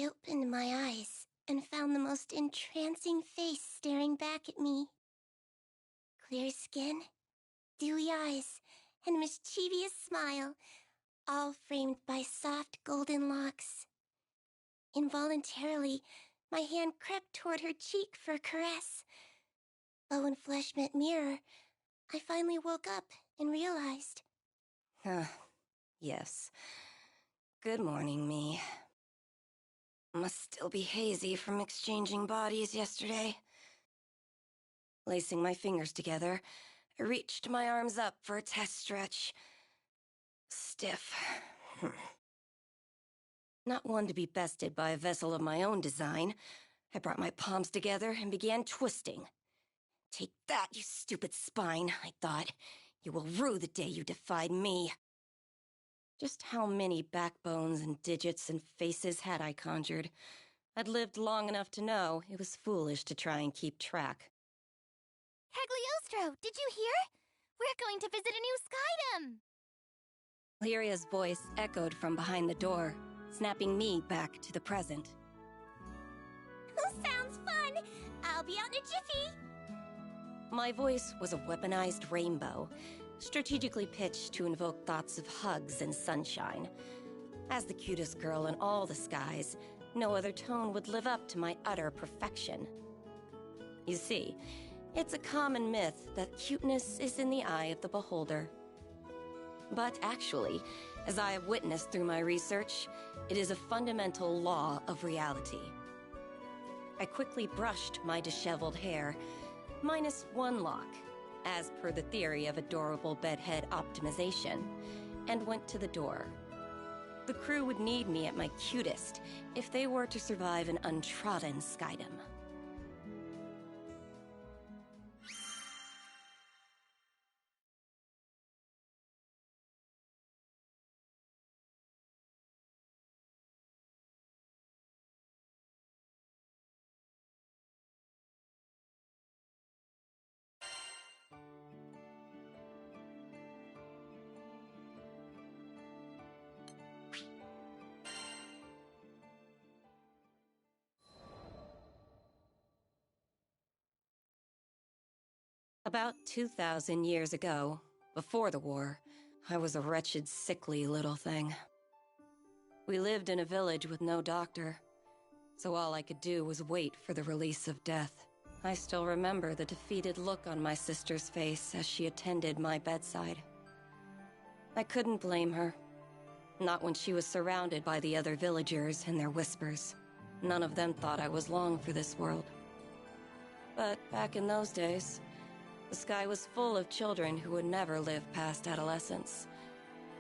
I opened my eyes and found the most entrancing face staring back at me. Clear skin, dewy eyes, and mischievous smile, all framed by soft golden locks. Involuntarily, my hand crept toward her cheek for a caress. But when flesh met mirror, I finally woke up and realized. Yes. Good morning, me. Must still be hazy from exchanging bodies yesterday. Lacing my fingers together, I reached my arms up for a test stretch. Stiff. Not one to be bested by a vessel of my own design, I brought my palms together and began twisting. Take that, you stupid spine, I thought. You will rue the day you defied me. Just how many backbones and digits and faces had I conjured? I'd lived long enough to know it was foolish to try and keep track. Cagliostro, did you hear? We're going to visit a new skydom! Lyria's voice echoed from behind the door, snapping me back to the present. Sounds fun! I'll be out in a jiffy! My voice was a weaponized rainbow, strategically pitched to invoke thoughts of hugs and sunshine. As the cutest girl in all the skies, no other tone would live up to my utter perfection. You see, it's a common myth that cuteness is in the eye of the beholder. But actually, as I have witnessed through my research, it is a fundamental law of reality. I quickly brushed my disheveled hair, minus one lock, as per the theory of adorable bedhead optimization, and went to the door. The crew would need me at my cutest if they were to survive an untrodden skydom. About 2,000 years ago, before the war, I was a wretched, sickly little thing. We lived in a village with no doctor, so all I could do was wait for the release of death. I still remember the defeated look on my sister's face as she attended my bedside. I couldn't blame her. Not when she was surrounded by the other villagers and their whispers. None of them thought I was long for this world. But back in those days, the sky was full of children who would never live past adolescence.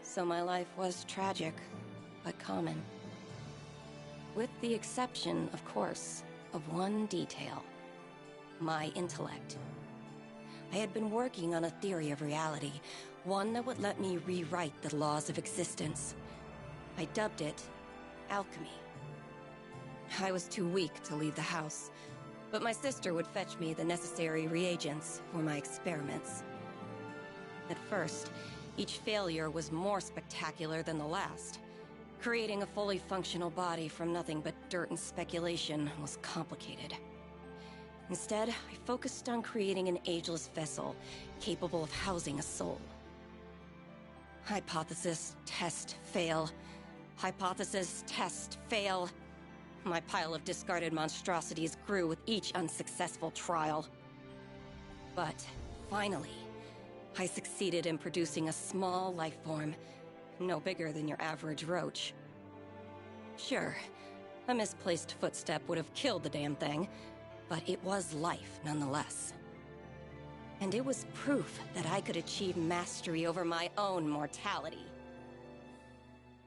So my life was tragic, but common. With the exception, of course, of one detail. My intellect. I had been working on a theory of reality, one that would let me rewrite the laws of existence. I dubbed it alchemy. I was too weak to leave the house, but my sister would fetch me the necessary reagents for my experiments. At first, each failure was more spectacular than the last. Creating a fully functional body from nothing but dirt and speculation was complicated. Instead, I focused on creating an ageless vessel capable of housing a soul. Hypothesis, test, fail. Hypothesis, test, fail. My pile of discarded monstrosities grew with each unsuccessful trial. But, finally, I succeeded in producing a small life form, no bigger than your average roach. Sure, a misplaced footstep would have killed the damn thing, but it was life nonetheless. And it was proof that I could achieve mastery over my own mortality.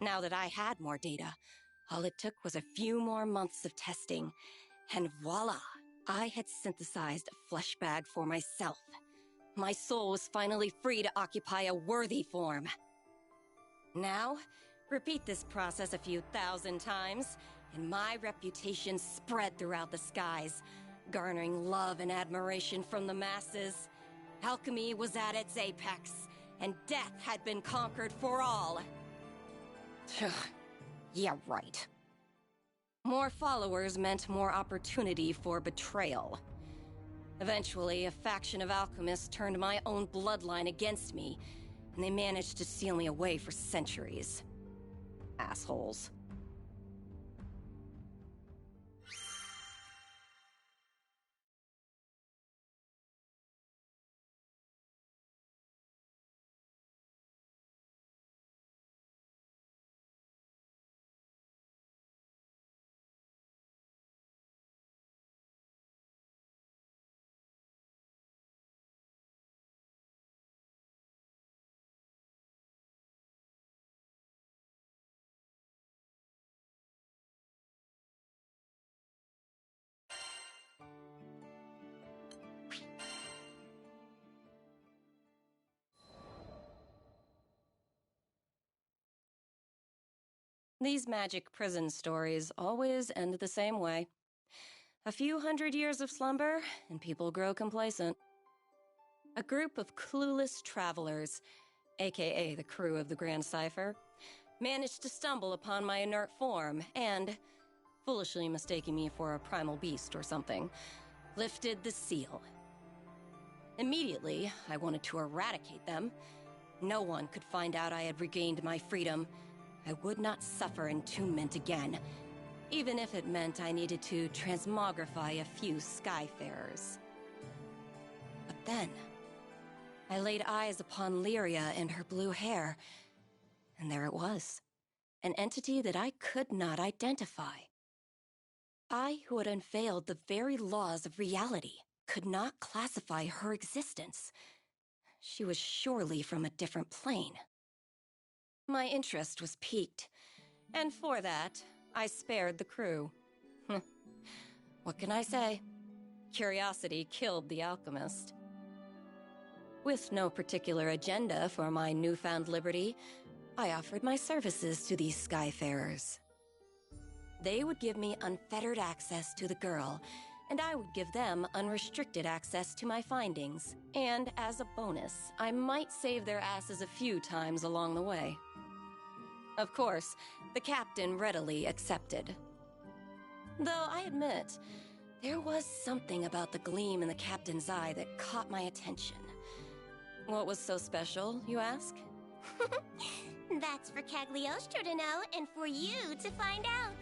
Now that I had more data, all it took was a few more months of testing, and voila! I had synthesized a flesh bag for myself. My soul was finally free to occupy a worthy form. Now, repeat this process a few thousand times, and my reputation spread throughout the skies, garnering love and admiration from the masses. Alchemy was at its apex, and death had been conquered for all. Yeah, right. More followers meant more opportunity for betrayal. Eventually, a faction of alchemists turned my own bloodline against me, and they managed to seal me away for centuries. Assholes. These magic prison stories always end the same way. A few hundred years of slumber, and people grow complacent. A group of clueless travelers, aka the crew of the Grand Cipher, managed to stumble upon my inert form and, foolishly mistaking me for a primal beast or something, lifted the seal. Immediately, I wanted to eradicate them. No one could find out I had regained my freedom. I would not suffer entombment again, even if it meant I needed to transmogrify a few Skyfarers. But then, I laid eyes upon Lyria and her blue hair, and there it was, an entity that I could not identify. I, who had unveiled the very laws of reality, could not classify her existence. She was surely from a different plane. My interest was piqued, and for that, I spared the crew. What can I say? Curiosity killed the alchemist. With no particular agenda for my newfound liberty, I offered my services to these Skyfarers. They would give me unfettered access to the girl, and I would give them unrestricted access to my findings. And as a bonus, I might save their asses a few times along the way. Of course, the captain readily accepted. Though I admit, there was something about the gleam in the captain's eye that caught my attention. What was so special, you ask? That's for Cagliostro to know and for you to find out.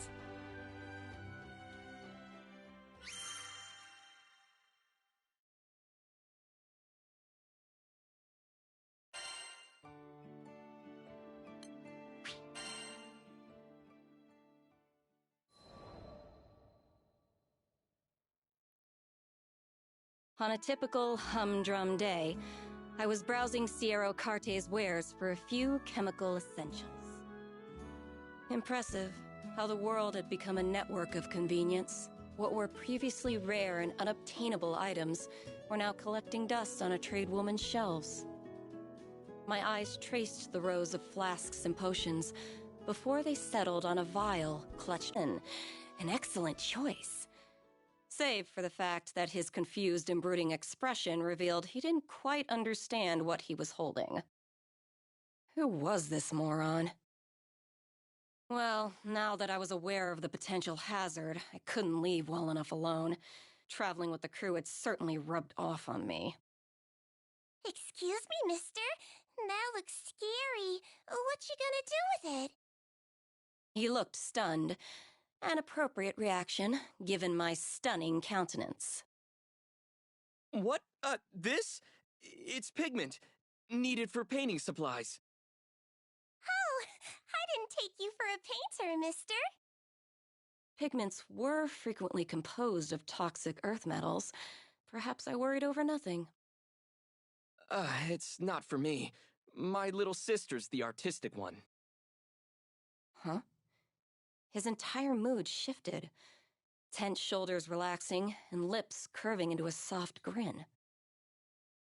On a typical humdrum day, I was browsing Sierra Carte's wares for a few chemical essentials. Impressive how the world had become a network of convenience. What were previously rare and unobtainable items were now collecting dust on a trade woman's shelves. My eyes traced the rows of flasks and potions before they settled on a vial clutched in. An excellent choice. Save for the fact that his confused and brooding expression revealed he didn't quite understand what he was holding. Who was this moron? Well, now that I was aware of the potential hazard, I couldn't leave well enough alone. Traveling with the crew had certainly rubbed off on me. Excuse me, mister? That looks scary. What you gonna do with it? He looked stunned. An appropriate reaction, given my stunning countenance. What? This? It's pigment. Needed for painting supplies. Oh, I didn't take you for a painter, mister. Pigments were frequently composed of toxic earth metals. Perhaps I worried over nothing. It's not for me. My little sister's the artistic one. Huh? His entire mood shifted, tense shoulders relaxing and lips curving into a soft grin.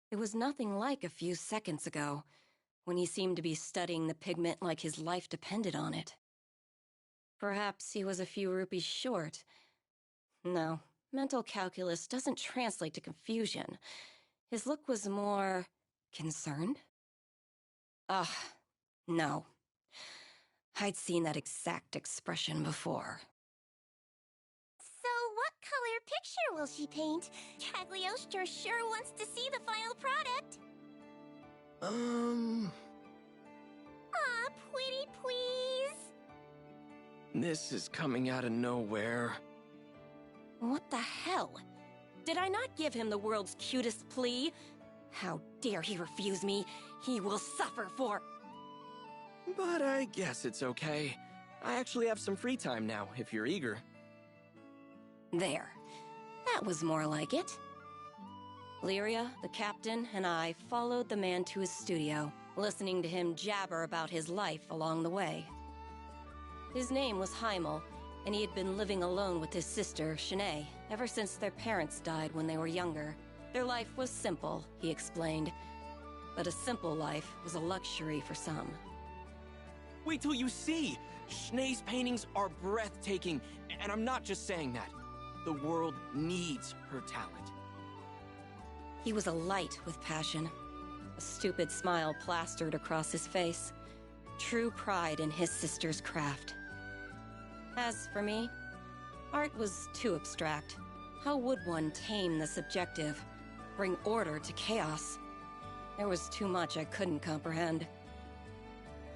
It was nothing like a few seconds ago, when he seemed to be studying the pigment like his life depended on it. Perhaps he was a few rupees short. No, mental calculus doesn't translate to confusion. His look was more concerned? No. I'd seen that exact expression before. color picture will she paint? Cagliostro sure wants to see the final product. Aw, pretty please. This is coming out of nowhere. What the hell? Did I not give him the world's cutest plea? How dare he refuse me? He will suffer for... But I guess it's okay. I actually have some free time now, if you're eager. There. That was more like it. Lyria, the captain, and I followed the man to his studio, listening to him jabber about his life along the way. His name was Heimel, and he had been living alone with his sister, Shanae, ever since their parents died when they were younger. Their life was simple, he explained, but a simple life was a luxury for some. Wait till you see! Shanae's paintings are breathtaking, and I'm not just saying that. The world needs her talent. He was alight with passion. A stupid smile plastered across his face. True pride in his sister's craft. As for me, art was too abstract. How would one tame the subjective, bring order to chaos? There was too much I couldn't comprehend.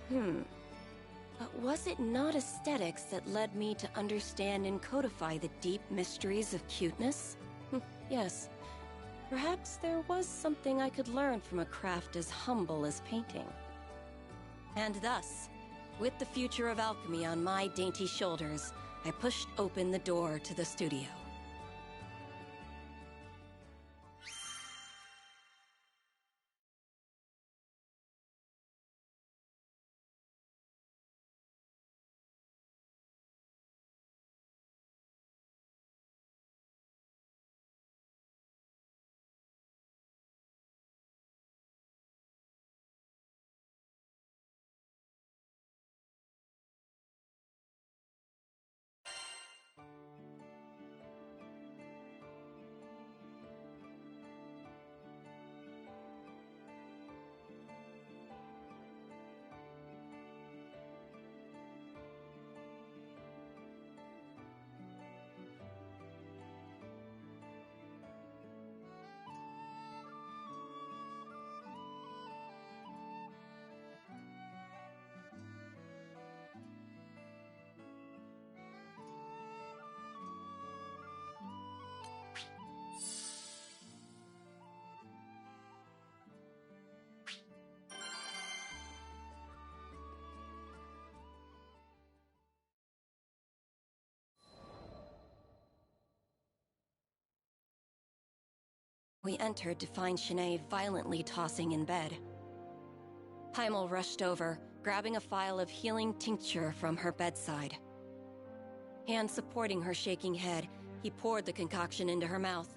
But was it not aesthetics that led me to understand and codify the deep mysteries of cuteness? Yes. Perhaps there was something I could learn from a craft as humble as painting. And thus, with the future of alchemy on my dainty shoulders, I pushed open the door to the studio. We entered to find Shanae violently tossing in bed. Heimel rushed over, grabbing a phial of healing tincture from her bedside. Hand supporting her shaking head, he poured the concoction into her mouth.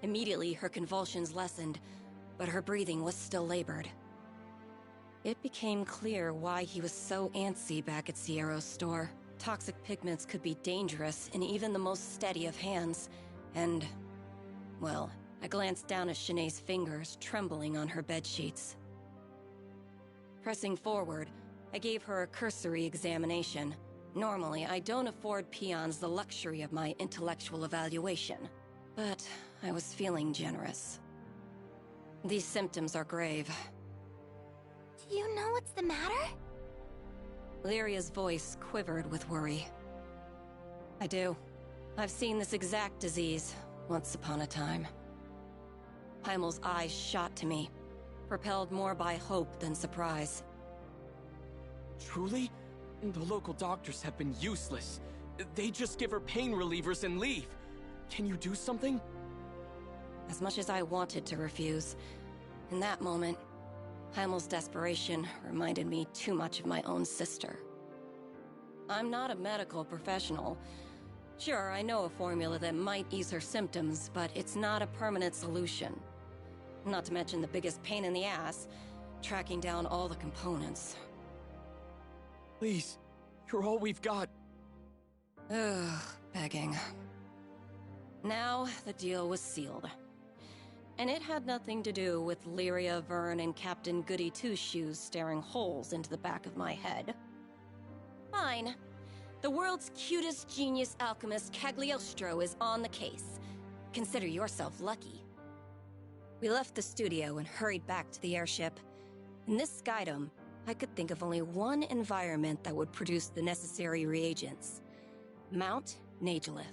Immediately, her convulsions lessened, but her breathing was still labored. It became clear why he was so antsy back at Sierra's store. Toxic pigments could be dangerous in even the most steady of hands, and, well, I glanced down at Shanae's fingers trembling on her bedsheets. Pressing forward, I gave her a cursory examination. Normally, I don't afford peons the luxury of my intellectual evaluation, but I was feeling generous. These symptoms are grave. Do you know what's the matter? Lyria's voice quivered with worry. I do. I've seen this exact disease once upon a time. Heimel's eyes shot to me, propelled more by hope than surprise. Truly? The local doctors have been useless. They just give her pain relievers and leave. Can you do something? As much as I wanted to refuse, in that moment, Heimel's desperation reminded me too much of my own sister. I'm not a medical professional. Sure, I know a formula that might ease her symptoms, but it's not a permanent solution. Not to mention the biggest pain in the ass, tracking down all the components. Please, you're all we've got. Ugh, begging. Now, the deal was sealed. And it had nothing to do with Lyria, Vern, and Captain Goody Two-Shoes staring holes into the back of my head. Fine. The world's cutest genius alchemist Cagliostro is on the case. Consider yourself lucky. We left the studio and hurried back to the airship. In this skydome, I could think of only one environment that would produce the necessary reagents. Mount Nagelith.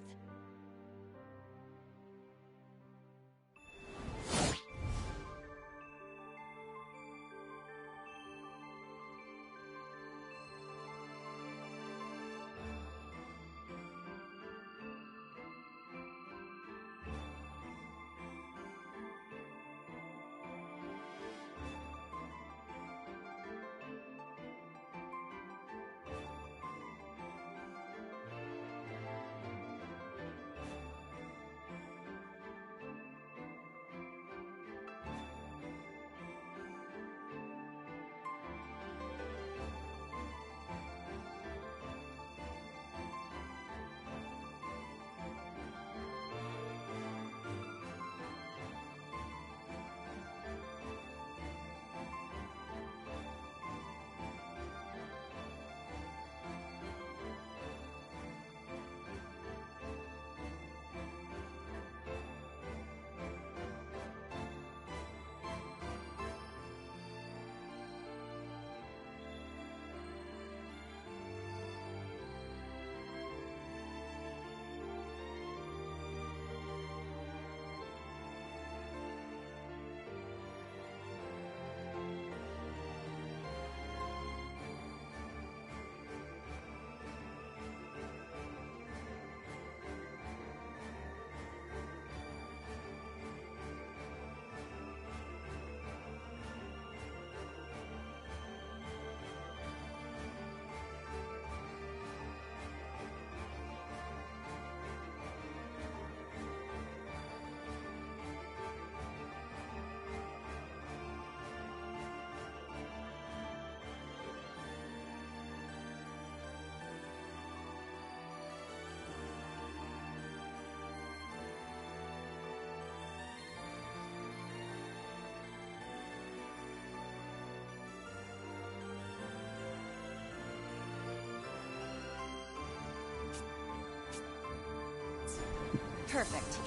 Perfect.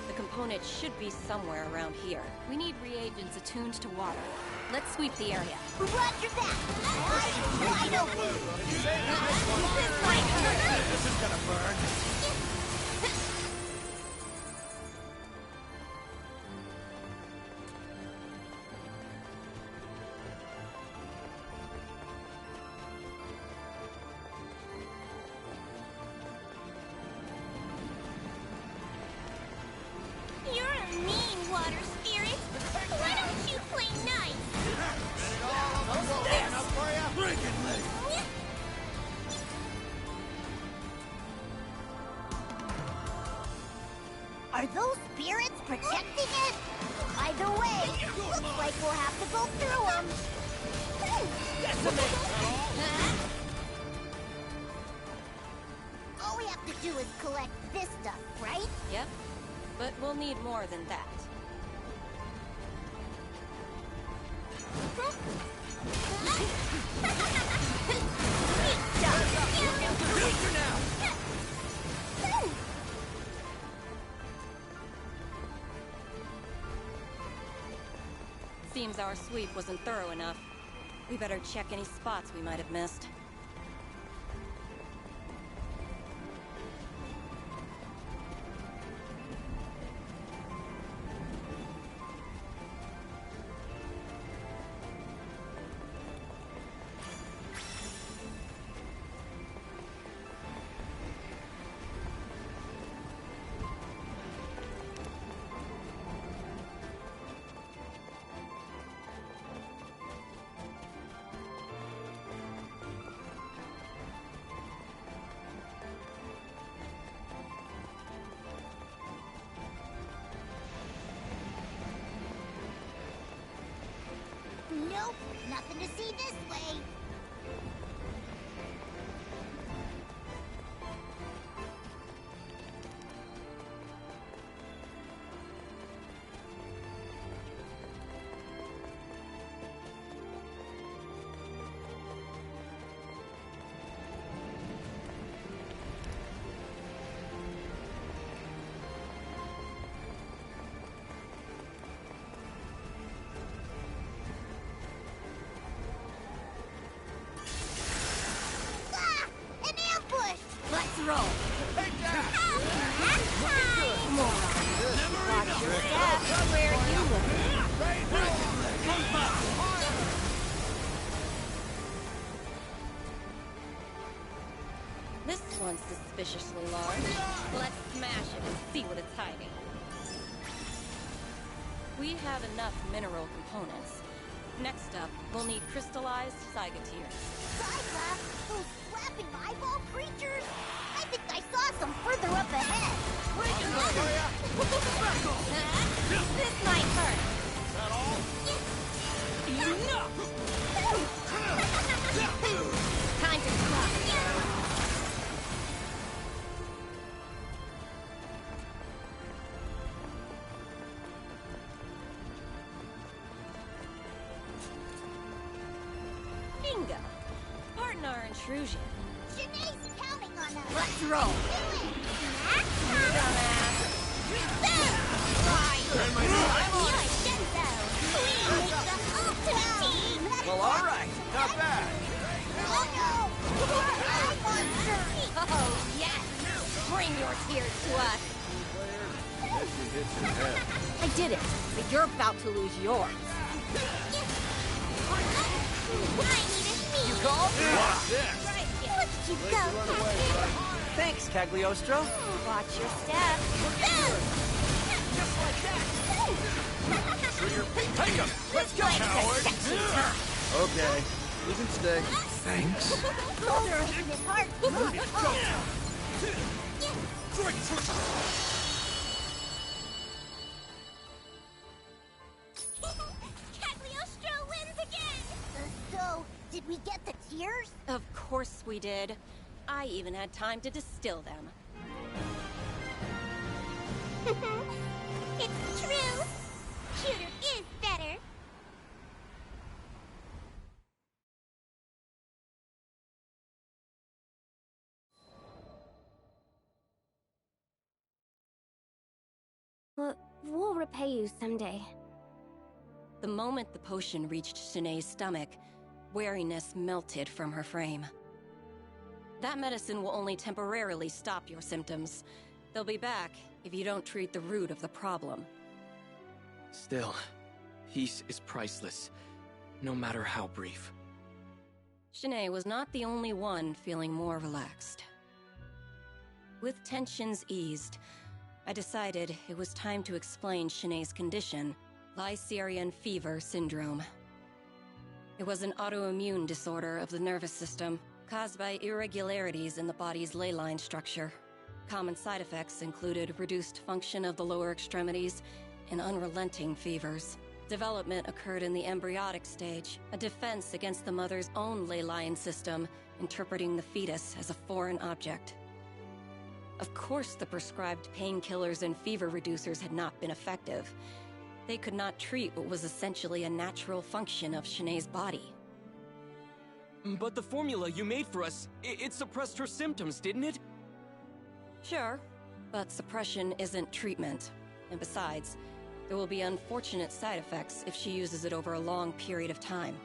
The component should be somewhere around here. We need reagents attuned to water. Let's sweep the area. Roger that! I know this This is gonna burn. You're a mean water spirit. Why don't you play nice? Are those spirits protecting it? Either way, looks like we'll have to go through them. All we have to do is collect this stuff, right? Yep. But we'll need more than that. Seems our sweep wasn't thorough enough. We better check any spots we might have missed. Nope, nothing to see this way. roll! Take that! Watch your step where you look. This one's suspiciously large. Let's smash it and see what it's hiding. We have enough mineral components. Next up, we'll need crystallized Cygateers. Zyga? Those flapping eyeball creatures? I think I saw some further up ahead. This might hurt. Is that all? Enough! Time to stop. Bingo! Pardon our intrusion. Janae's counting on us. Let's roll. Well, alright. Not bad. Oh, yes! Bring your tears to us. I did it, but you're about to lose yours. You called? Watch this. Look you go, Captain. Thanks, Cagliostro. Watch your step. Just like that. Take him. Let's go, coward. Okay, you can stay. Thanks. Underestimate heart. Cagliostro wins again. So, did we get the tears? Of course we did. I even had time to distill them. It's true. Cuter is better. We'll repay you someday. The moment the potion reached Shanae's stomach, wariness melted from her frame. That medicine will only temporarily stop your symptoms. They'll be back if you don't treat the root of the problem. Still, peace is priceless, no matter how brief. Shanae was not the only one feeling more relaxed. With tensions eased, I decided it was time to explain Shanae's condition, Lycerian fever syndrome. It was an autoimmune disorder of the nervous system, caused by irregularities in the body's ley line structure. Common side effects included reduced function of the lower extremities and unrelenting fevers. Development occurred in the embryonic stage, a defense against the mother's own ley line system, interpreting the fetus as a foreign object. Of course, the prescribed painkillers and fever reducers had not been effective. They could not treat what was essentially a natural function of Shanae's body. But the formula you made for us, it suppressed her symptoms, didn't it? Sure, but suppression isn't treatment. And besides, there will be unfortunate side effects if she uses it over a long period of time.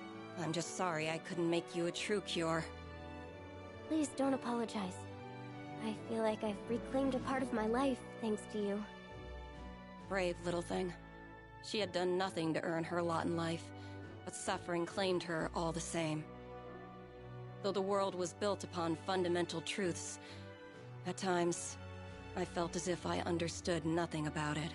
I'm just sorry I couldn't make you a true cure. Please don't apologize. I feel like I've reclaimed a part of my life thanks to you. Brave little thing. She had done nothing to earn her lot in life, but suffering claimed her all the same. Though the world was built upon fundamental truths, at times, I felt as if I understood nothing about it.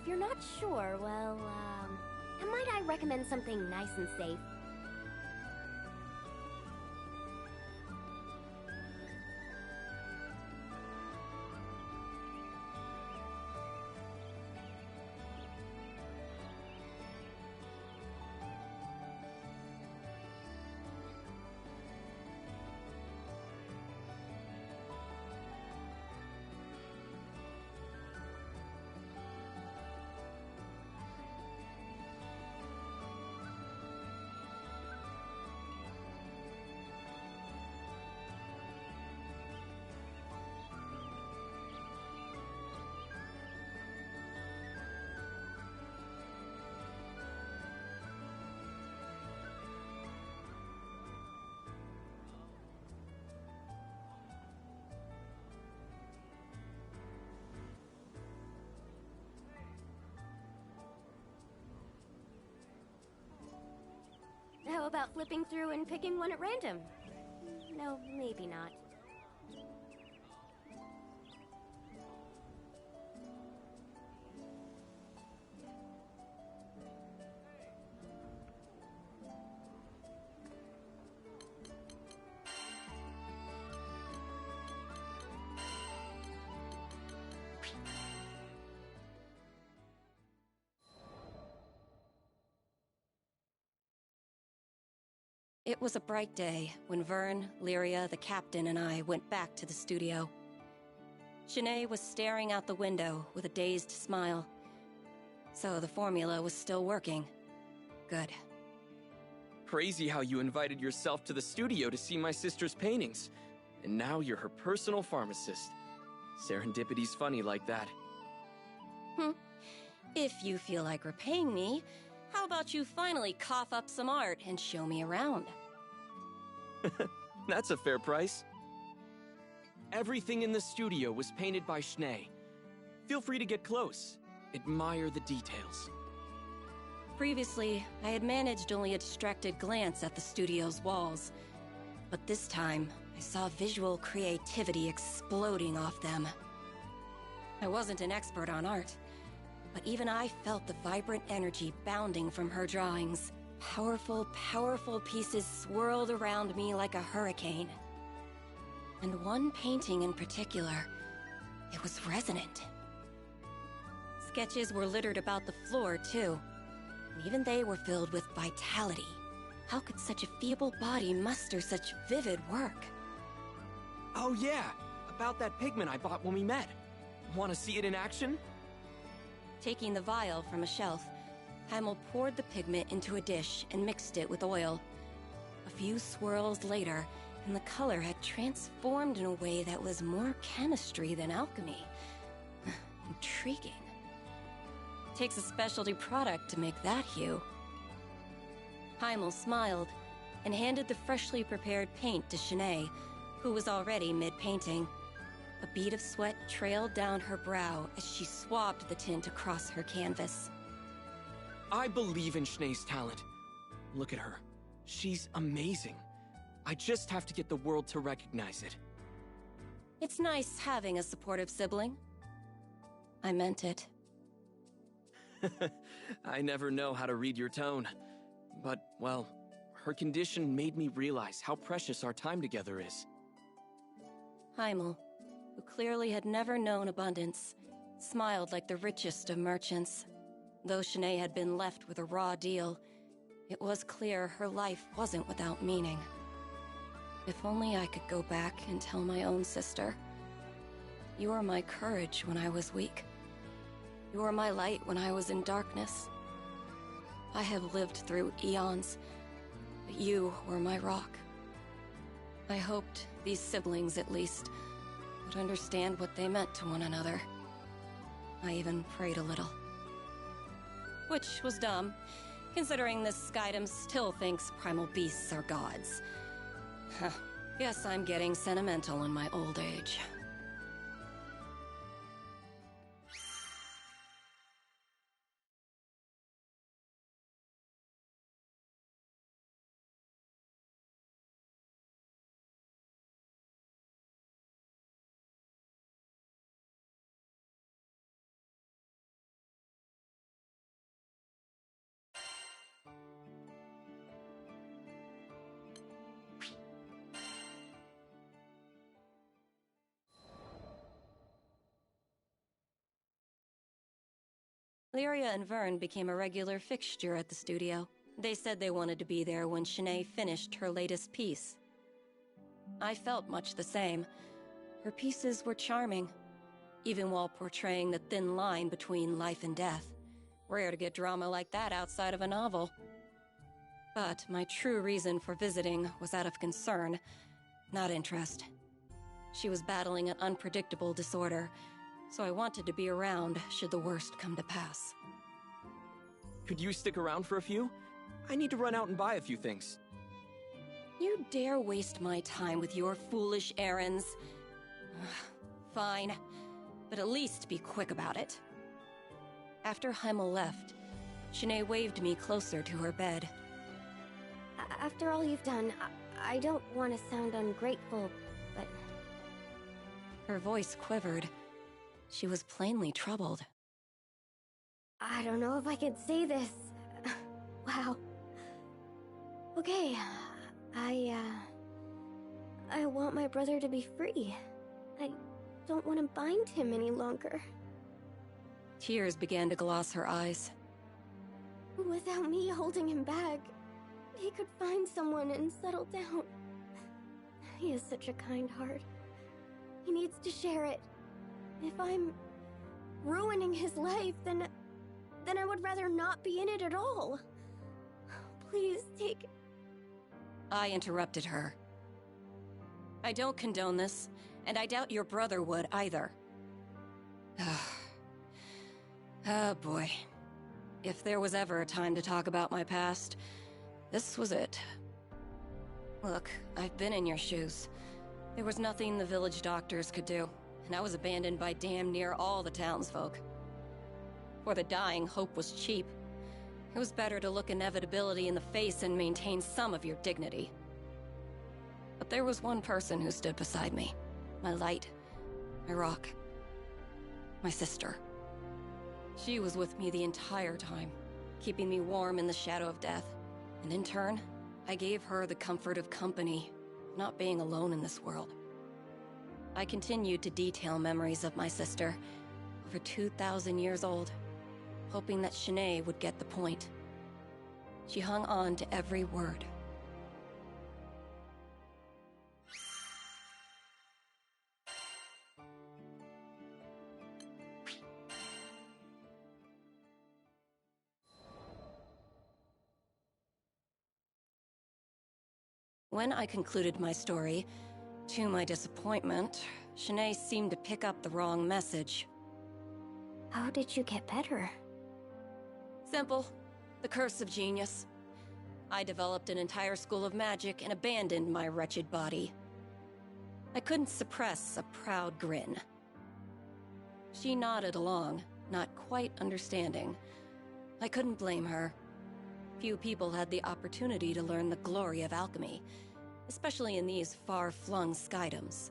If you're not sure, well, might I recommend something nice and safe? How about flipping through and picking one at random? No, maybe not. It was a bright day when Vern, Lyria, the captain, and I went back to the studio. Shanae was staring out the window with a dazed smile. So the formula was still working. Good. Crazy how you invited yourself to the studio to see my sister's paintings. And now you're her personal pharmacist. Serendipity's funny like that. If you feel like repaying me, how about you finally cough up some art and show me around? That's a fair price. Everything in the studio was painted by Shanae. Feel free to get close. Admire the details. Previously, I had managed only a distracted glance at the studio's walls. But this time, I saw visual creativity exploding off them. I wasn't an expert on art, but even I felt the vibrant energy bounding from her drawings. Powerful, powerful pieces swirled around me like a hurricane. And one painting in particular, it was resonant. Sketches were littered about the floor, too. And even they were filled with vitality. How could such a feeble body muster such vivid work? Oh yeah, about that pigment I bought when we met. Want to see it in action? Taking the vial from a shelf, Heimel poured the pigment into a dish and mixed it with oil. A few swirls later, and the color had transformed in a way that was more chemistry than alchemy. Intriguing. Takes a specialty product to make that hue. Heimel smiled and handed the freshly prepared paint to Shanae, who was already mid-painting. A bead of sweat trailed down her brow as she swabbed the tint across her canvas. I believe in Shanae's talent. Look at her. She's amazing. I just have to get the world to recognize it. It's nice having a supportive sibling. I meant it. I never know how to read your tone. But, well, her condition made me realize how precious our time together is. Heimel, who clearly had never known abundance, smiled like the richest of merchants. Though Shanae had been left with a raw deal, it was clear her life wasn't without meaning. If only I could go back and tell my own sister. You were my courage when I was weak. You were my light when I was in darkness. I have lived through eons, but you were my rock. I hoped these siblings, at least, would understand what they meant to one another. I even prayed a little. Which was dumb, considering this Skydom still thinks primal beasts are gods. Guess I'm getting sentimental in my old age. Valeria and Vern became a regular fixture at the studio. They said they wanted to be there when Shanae finished her latest piece. I felt much the same. Her pieces were charming, even while portraying the thin line between life and death. Rare to get drama like that outside of a novel. But my true reason for visiting was out of concern, not interest. She was battling an unpredictable disorder, so I wanted to be around should the worst come to pass. Could you stick around for a few? I need to run out and buy a few things. You dare waste my time with your foolish errands? Fine, but at least be quick about it. After Heimel left, Shanae waved me closer to her bed. After all you've done, I don't want to sound ungrateful, but... Her voice quivered. She was plainly troubled. I don't know if I could say this. Wow. Okay, I want my brother to be free. I don't want to bind him any longer. Tears began to gloss her eyes. Without me holding him back, he could find someone and settle down. He has such a kind heart. He needs to share it. If I'm ruining his life, then I would rather not be in it at all. Please take... I interrupted her. I don't condone this, and I doubt your brother would either. Oh boy. If there was ever a time to talk about my past, this was it. Look, I've been in your shoes. There was nothing the village doctors could do, and I was abandoned by damn near all the townsfolk. For the dying, hope was cheap. It was better to look inevitability in the face and maintain some of your dignity. But there was one person who stood beside me. My light. My rock. My sister. She was with me the entire time, keeping me warm in the shadow of death. And in turn, I gave her the comfort of company, not being alone in this world. I continued to detail memories of my sister, over 2,000 years old, hoping that Shanae would get the point. She hung on to every word. When I concluded my story, to my disappointment, Shanae seemed to pick up the wrong message. How did you get better? Simple. The curse of genius. I developed an entire school of magic and abandoned my wretched body. I couldn't suppress a proud grin. She nodded along, not quite understanding. I couldn't blame her. Few people had the opportunity to learn the glory of alchemy, especially in these far-flung skydoms.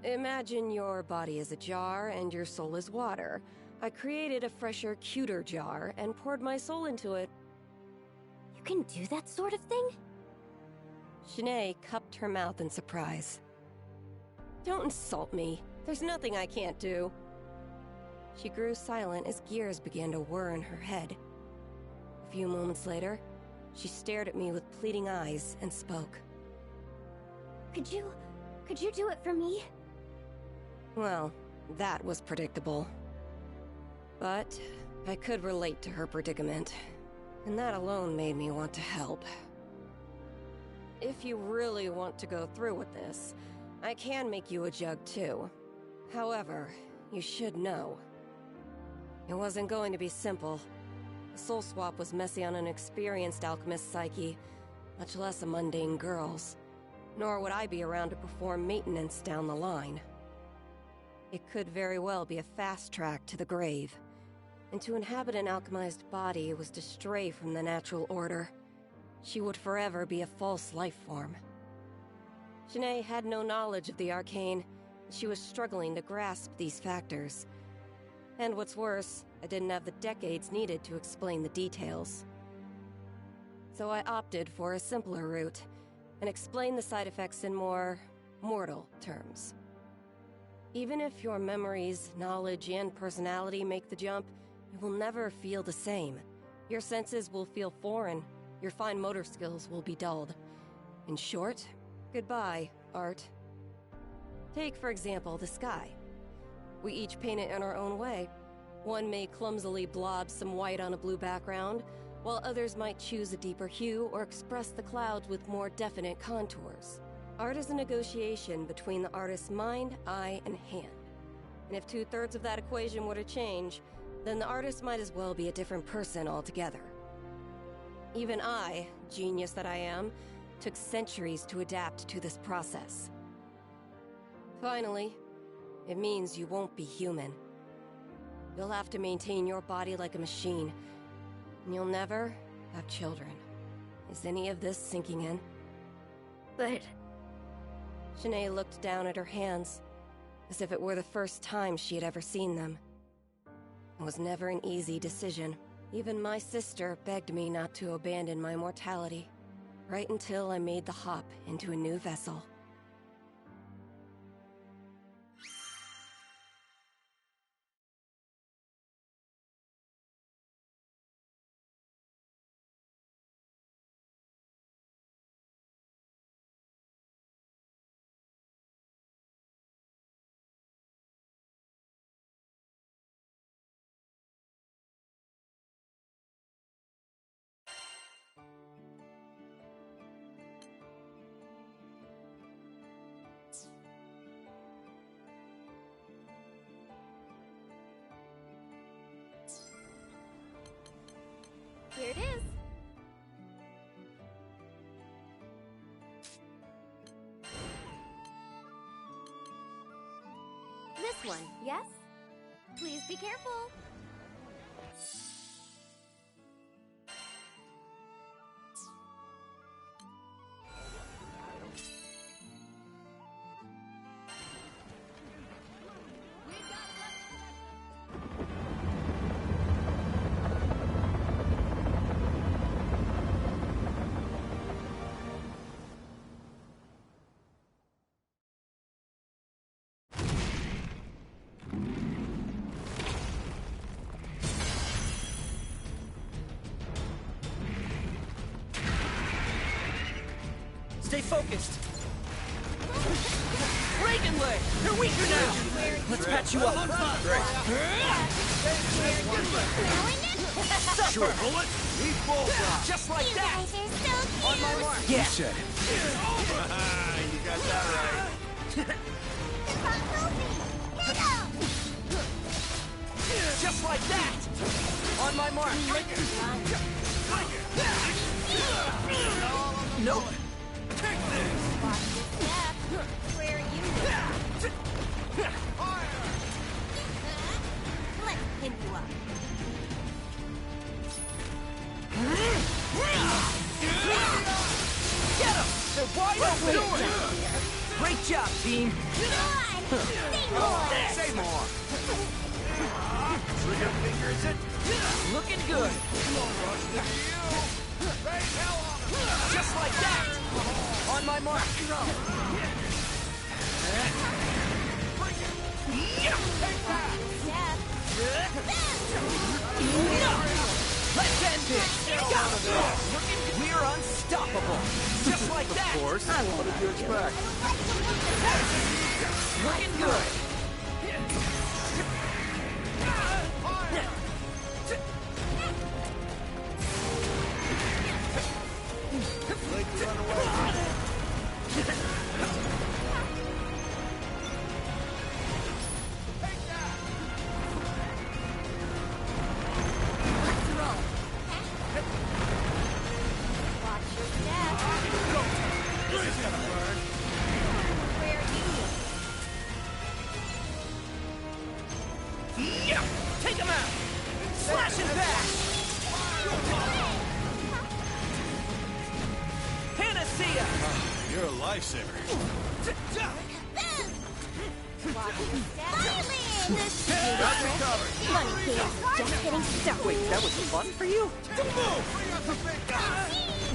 Imagine your body is a jar and your soul is water. I created a fresher, cuter jar and poured my soul into it. You can do that sort of thing? Shanae cupped her mouth in surprise. Don't insult me. There's nothing I can't do. She grew silent as gears began to whir in her head. A few moments later, she stared at me with pleading eyes and spoke. Could you do it for me? Well, that was predictable. But I could relate to her predicament, and that alone made me want to help. If you really want to go through with this, I can make you a jug too. However, you should know. It wasn't going to be simple. The soul swap was messy on an experienced alchemist's psyche, much less a mundane girl's. Nor would I be around to perform maintenance down the line. It could very well be a fast track to the grave. And to inhabit an alchemized body was to stray from the natural order. She would forever be a false life form. Shanae had no knowledge of the arcane. She was struggling to grasp these factors. And what's worse, I didn't have the decades needed to explain the details. So I opted for a simpler route, and explained the side effects in more mortal terms. Even if your memories, knowledge, and personality make the jump, you will never feel the same. Your senses will feel foreign. Your fine motor skills will be dulled. In short, goodbye, art. Take, for example, the sky. We each paint it in our own way. One may clumsily blob some white on a blue background, while others might choose a deeper hue or express the clouds with more definite contours. Art is a negotiation between the artist's mind, eye, and hand. And if 2/3 of that equation were to change, then the artist might as well be a different person altogether. Even I, genius that I am, took centuries to adapt to this process. Finally, it means you won't be human. You'll have to maintain your body like a machine, and you'll never have children. Is any of this sinking in? But Shanae looked down at her hands, as if it were the first time she had ever seen them. It was never an easy decision. Even my sister begged me not to abandon my mortality, right until I made the hop into a new vessel. here it is. This one, yes? Please be careful. Stay focused. Reagan leg! They're weaker now! Let's patch you up. Sure, bullet. Need bullseye. Just like You that! guys are so cute! On my mark! You said it. You got that right. It's on movie! Hit 'em! Just like that! On my mark! Nope! Watch your step. Where are you now? Let's pin you up. Get them! They're wide open! Great job, team! Go on! Say more! Say more. Trigger finger, is it? Looking good! Just like that! On my mark! Step. Let's end it! We're unstoppable! Just like that! Of course. What did you expect? Looking good! Late to run away. Let's roll. Watch your step. This is gonna burn. Where are you? Take him out! Slash and bash! Panacea! You're a lifesaver. Watch your step. Violin! Got you covered. Money kids, just getting started. Wait, that was fun for you?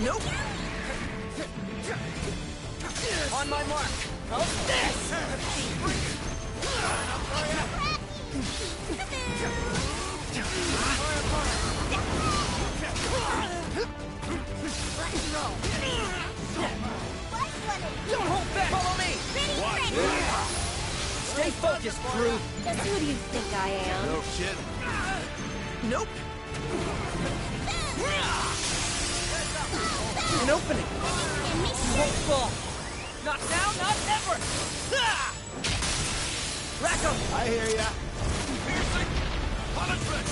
Nope! On my mark! How's this? Don't hold back! Follow me! Watch this. Stay focused, crew! Just who do you think I am? No shit. Nope! An opening! And make You sure won't fall! Not now, not ever! Rack 'em! I hear ya. Piercing punishment.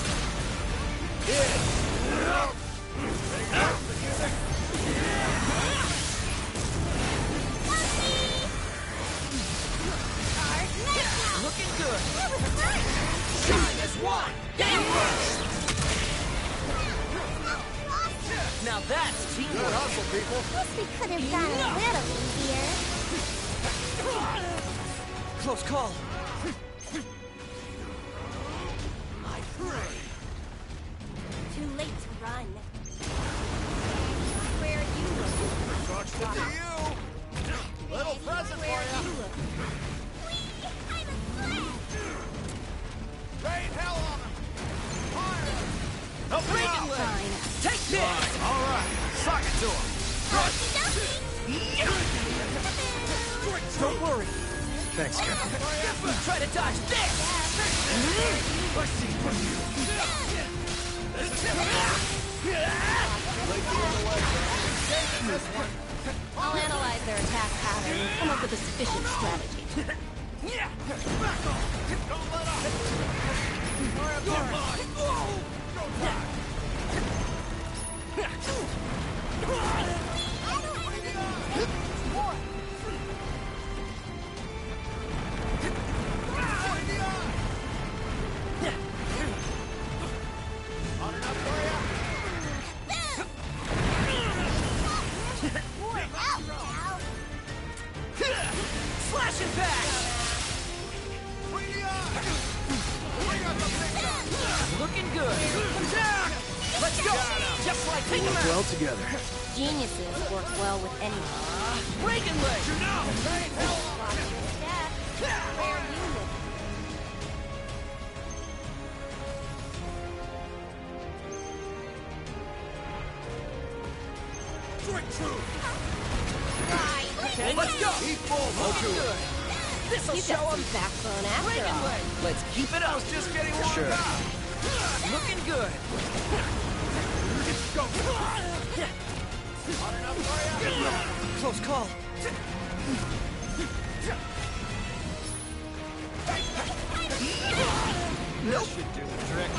Looking good! Shine as one! Now that's Good teamwork! hustle, people. guess we could have gone a little easier. Close call! Too late to run. Where you look. Crushed it to you. Little present for ya. Rain hell on them. Fire. Help me out. Fine. Take this! All right. Suck it to him. Don't worry! Thanks, Captain. Try to dodge this! I'll analyze their attack pattern and come up with a sufficient strategy. Back off. Don't let up. Hot enough for ya? Slashing back! Bring the eye. Bring up the big guns. Looking good! Let's go! Just like take him out! Well together. Geniuses work well with anyone. Reagan leg! Rain hell on Watch your step. Where you live. Drink true. Okay, let's go! Keep full. Looking good! This'll You show got him! some backbone after Reagan all. leg! Let's keep it up! Just getting warmed up. Looking good! Go. Hot enough for ya? Close call! This should do the trick.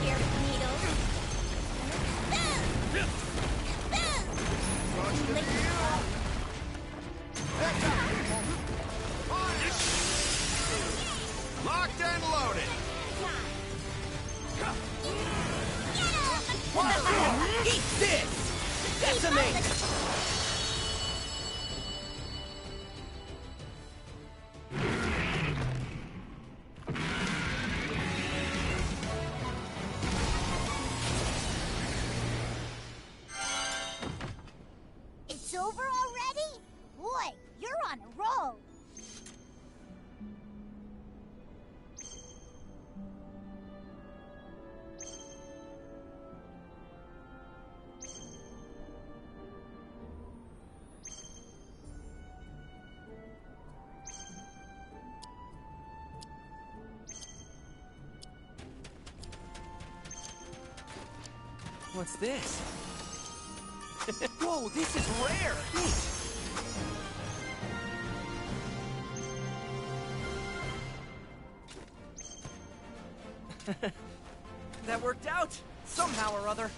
Here, needles. Crushed it to you. Next up, people. Fire. Locked and loaded. Eat this! Decimate! It's over already? Boy, you're on a roll. What's this? Whoa, this is rare! Neat. That worked out! Somehow or other.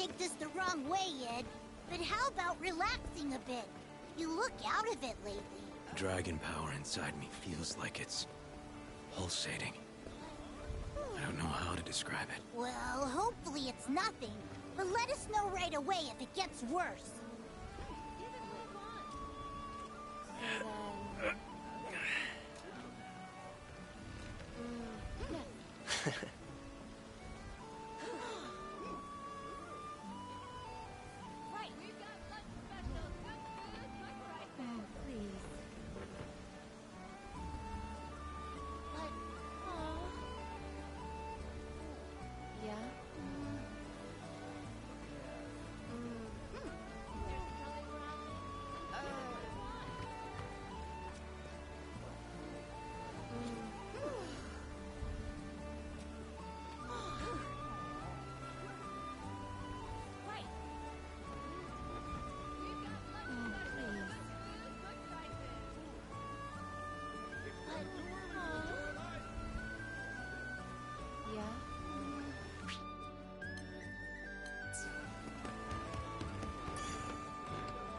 take this the wrong way, Ed, but how about relaxing a bit? You look out of it lately. Dragon power inside me feels like it's pulsating. I don't know how to describe it. Well, hopefully it's nothing, but let us know right away if it gets worse.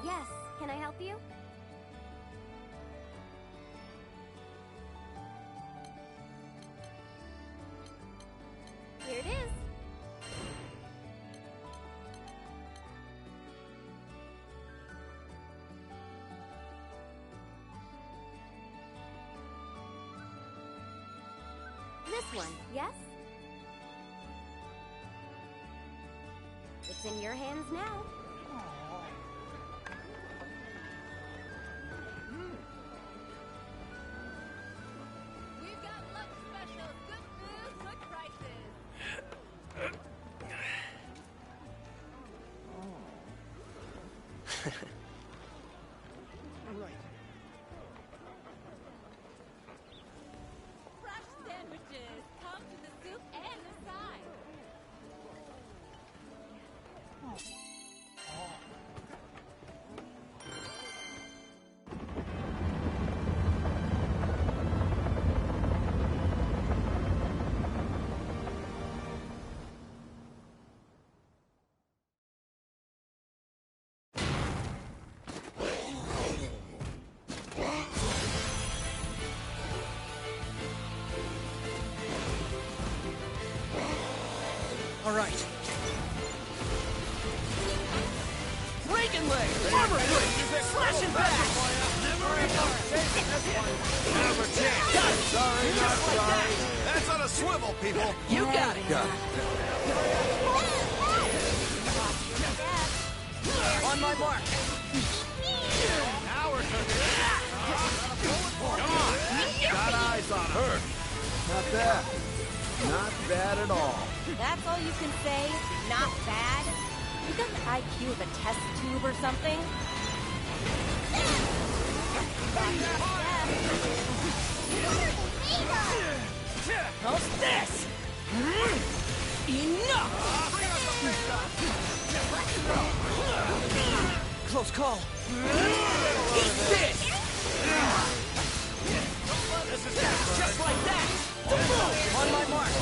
Yes, can I help you? Here it is. This one, yes? It's in your hands now. All right. Dragon leg! Armor plate! Slashing back! Never chance. Got it! Sorry, not Just like sorry. that. That's on a swivel, people. You got it! On my mark! Now we're cooking. Come on. Got eyes on her. Not bad. Not bad at all. That's all you can say? Not bad? You got the IQ of a test tube or something? How's this? Enough! Close call. Eat this! Just like that! On my mark!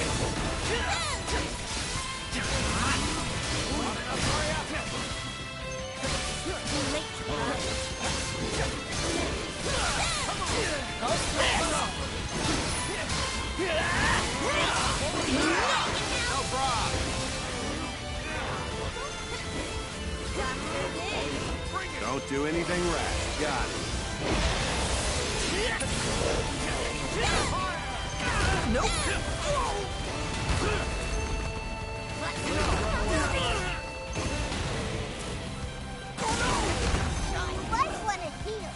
No problem. Don't do anything rash. Got it. Nope. Let's let it heal.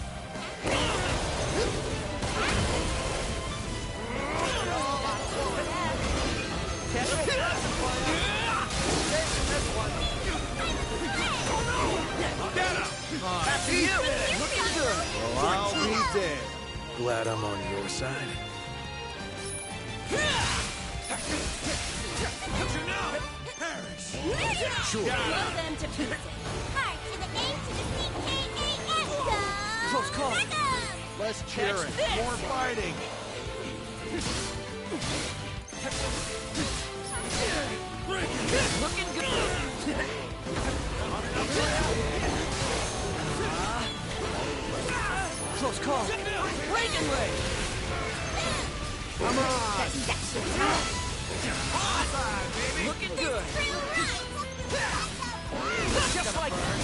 After you! Looking good! Well, I'll be dead. Glad I'm on your side. Sure. Blow them to pieces. Heart to the A to the CKAS. Close call. Less cheering. this. More fighting. Looking good! Close call. Reagan Ray! Come on! Looking good. Just like that.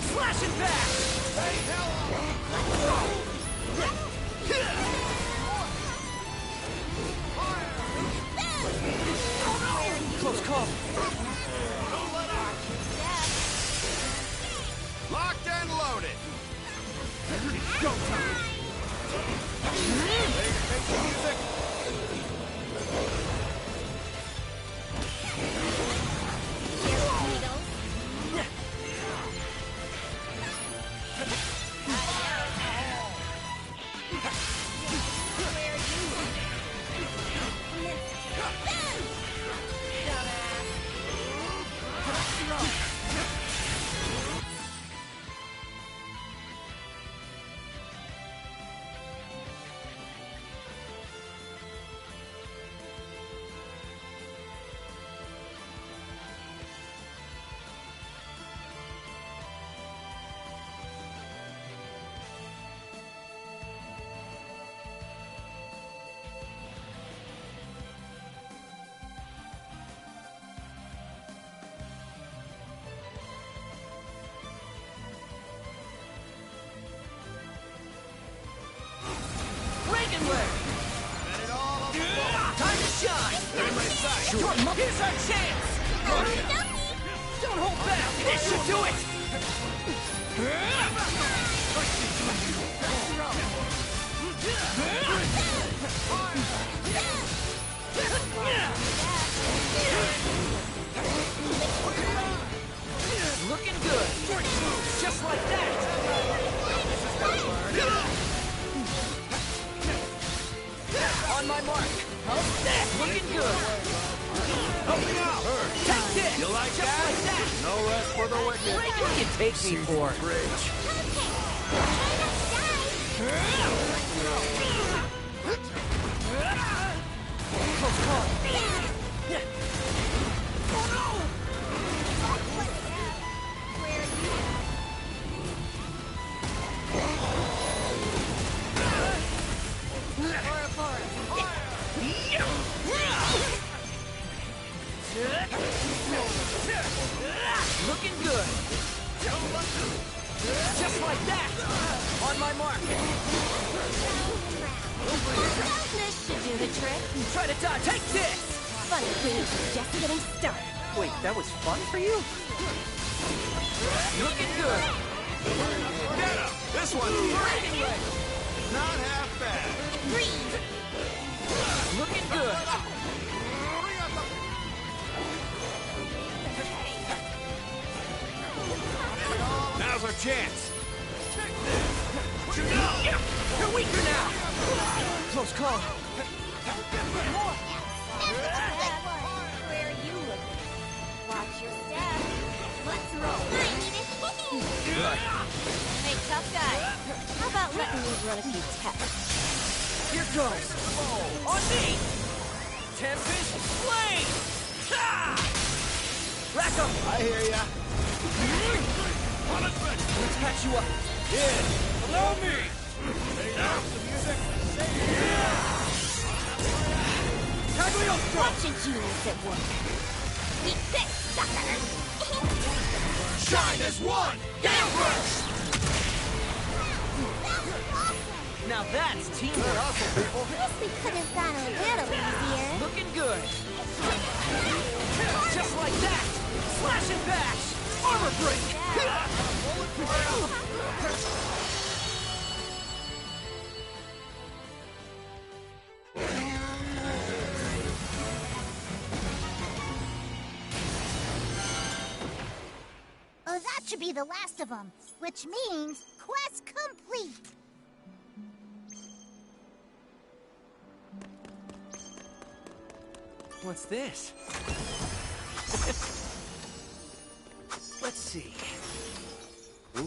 Slashing back! Close call. Locked and loaded! Go time! Make the music! Time to shine! Here's our chance! Don't hold back! This should do it! Looking good! Just like that! On my mark! Looking good! Helping out! Take this! You like Just that? like that! No rest for the wicked! What can you take me for? Bridge. Close call! Looking good. Just like that. On my mark. This should do the trick. Try to dodge. Take this. Funny things are just getting started. Wait, that was fun for you? Looking good. Get him! This one's Breaking leg. not half bad. Looking good. Now's our chance. You're weaker now. Close call. Where are you looking? Watch your step. Let's roll. Hey, tough guy. How about letting me run a few tests? Here goes. On me. Tempest Flame. Ha! Rack 'em. I hear ya. Let's patch you up. Allow me! Now the music. Cagliostro. Watch a genius at work. Eat this, sucker! Shine as one! Gale Burst! Now that's Good teamwork. hustle, people. Guess we could have gone a little easier. Looking good. Just like that. Slash and bash. Armor break. Oh, that should be the last of them, which means quest complete. What's this? Let's see. Ooh.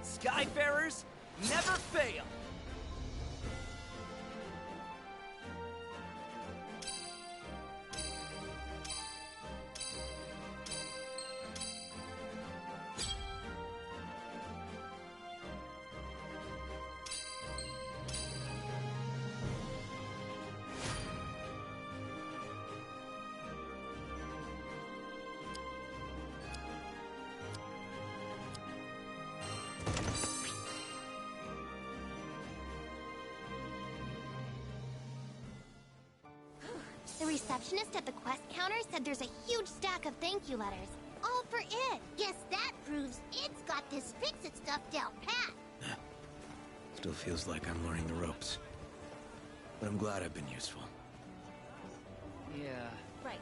Skyfarers never fail. The receptionist at the quest counter said there's a huge stack of thank you letters. All for it. Guess that proves it's got this fix-it stuff down pat. Still feels like I'm learning the ropes. But I'm glad I've been useful. Yeah. Right.